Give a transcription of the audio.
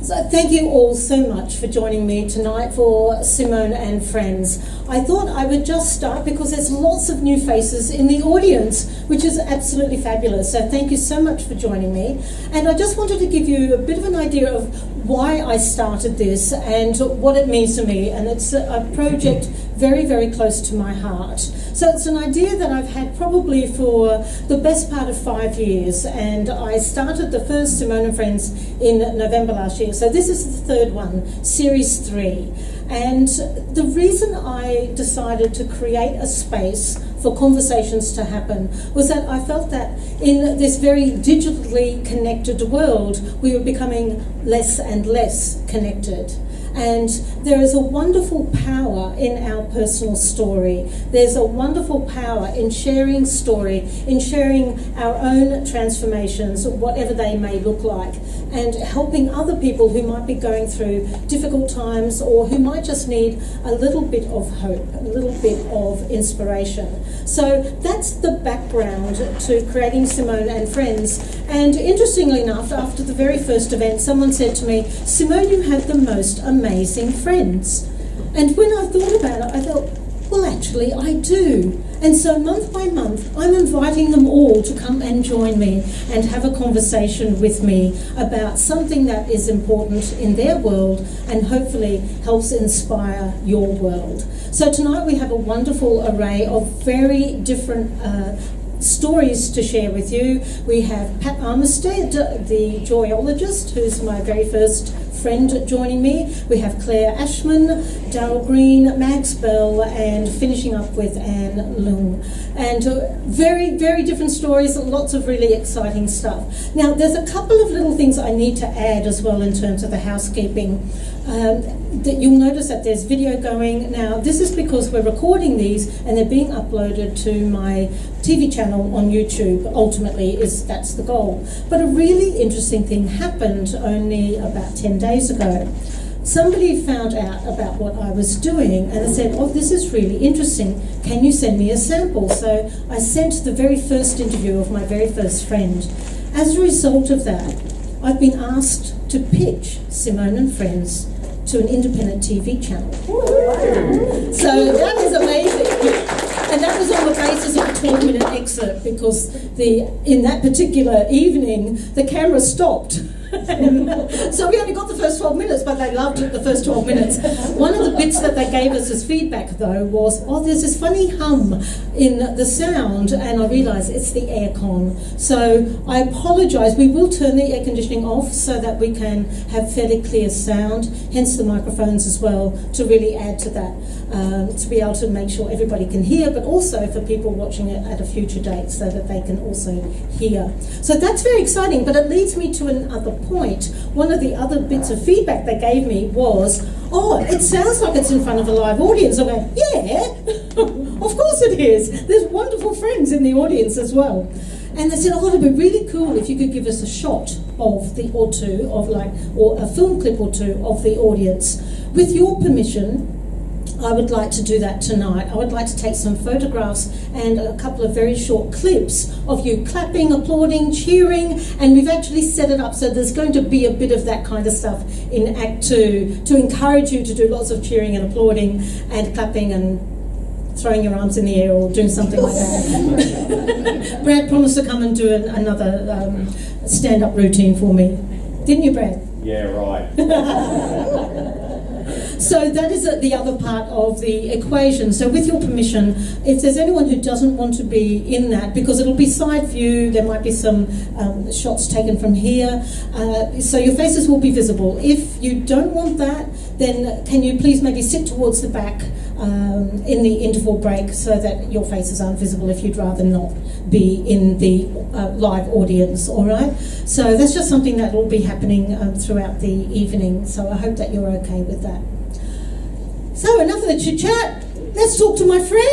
So thank you all so much for joining me tonight for Simone and Friends. I thought I would just start because there's lots of new faces in the audience, which is absolutely fabulous. So thank you so much for joining me. And I just wanted to give you a bit of an idea of why I started this and what it means to me. And it's a project very, very close to my heart. So it's an idea that I've had probably for the best part of 5 years, and I started the first Simone and Friends in November last year. So this is the third one, Series 3. And the reason I decided to create a space for conversations to happen was that I felt that in this very digitally connected world, we were becoming less and less connected. And there is a wonderful power in our personal story. There's a wonderful power in sharing story, in sharing our own transformations, whatever they may look like, and helping other people who might be going through difficult times or who might just need a little bit of hope, a little bit of inspiration. So that's the background to creating Simone and Friends. And interestingly enough, after the very first event, someone said to me, "Simone, you have the most amazing friends." And when I thought about it, I thought, well, actually, I do. And so month by month, I'm inviting them all to come and join me and have a conversation with me about something that is important in their world and hopefully helps inspire your world. So tonight we have a wonderful array of very different stories to share with you. We have Pat Armistead, the joyologist, who's my very first friend joining me. We have Claire Ashman, Daryl Green, Max Bell, and finishing up with Anne Lung. And very, very different stories, lots of really exciting stuff. Now, there's a couple of little things I need to add as well in terms of the housekeeping. That you'll notice that there's video going. Now, this is because we're recording these and they're being uploaded to my TV channel on YouTube. Ultimately, that's the goal. But a really interesting thing happened only about 10 days ago. Somebody found out about what I was doing and they said, "Oh, this is really interesting. Can you send me a sample?" So I sent the very first interview of my very first friend. As a result of that, I've been asked to pitch Simone and Friends to an independent TV channel. So that is amazing. And that was on the basis of a 12-minute excerpt because in that particular evening, the camera stopped. So we only got the first 12 minutes, but they loved it, the first 12 minutes. One of the bits that they gave us as feedback, though, was, "Oh, there's this funny hum in the sound," and I realised it's the aircon. So I apologise. We will turn the air conditioning off so that we can have fairly clear sound, hence the microphones as well, to really add to that, to be able to make sure everybody can hear, but also for people watching it at a future date so that they can also hear. So that's very exciting, but it leads me to another point. One of the other bits of feedback they gave me was, "Oh, it sounds like it's in front of a live audience." I went, "Yeah, of course it is. There's wonderful friends in the audience as well." And they said, "Oh, it'd be really cool if you could give us a shot or two of or a film clip or two of the audience. With your permission, I would like to do that tonight. I would like to take some photographs and a couple of very short clips of you clapping, applauding, cheering," and we've actually set it up so there's going to be a bit of that kind of stuff in Act 2 to encourage you to do lots of cheering and applauding and clapping and throwing your arms in the air or doing something like that. Brad promised to come and do another stand-up routine for me. Didn't you, Brad? Yeah, right. So that is the other part of the equation. So with your permission, if there's anyone who doesn't want to be in that, because it'll be side view, there might be some shots taken from here, so your faces will be visible. If you don't want that, then can you please maybe sit towards the back in the interval break so that your faces aren't visible if you'd rather not be in the live audience, all right? So that's just something that will be happening throughout the evening, so I hope that you're okay with that. So enough of the chit-chat, let's talk to my friend.